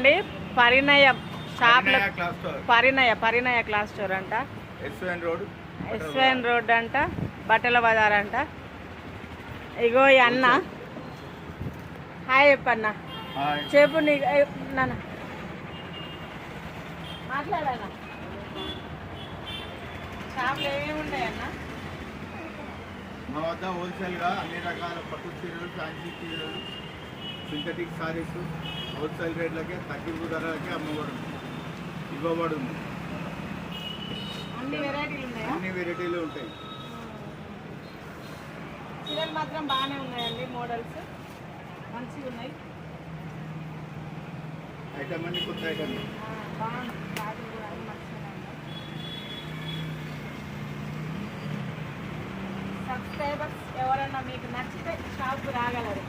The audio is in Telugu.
చూడండి, పరిణయ షాప్లో పరిణయ క్లాస్ స్టోర్ అంట, ఎస్వైన్ రోడ్ అంట, బట్టల బజార్ అంట. ఇగో ఈ అన్న హాయ్ చెప్పన్న, చెప్పు నీ నాన్న మాట్లాడన్నా. షాప్లో ఏమేమి ఉన్నాయన్న? మా వద్ద హోల్సేల్గా అన్ని రకాల పట్టు చీరలు, ఫ్యాన్సీ చీరలు, సింథటిక్ సారీస్ హోల్సేల్ రేట్లకే తగ్గింపు ధరలకే ఇవ్వబడుతుంది. అన్ని వెరైటీలు ఉన్నాయా? అన్ని వెరైటీలు ఉంటాయి. చీరలు మాత్రం బాగానే ఉన్నాయండి, మోడల్స్ మంచిగా ఉన్నాయి. ఐటమ్ అన్ని కొత్త ఐటమ్ బాగుంది. సబ్స్క్రైబర్స్ ఎవరన్నా మీకు నచ్చితే షాప్కి రాగలరు.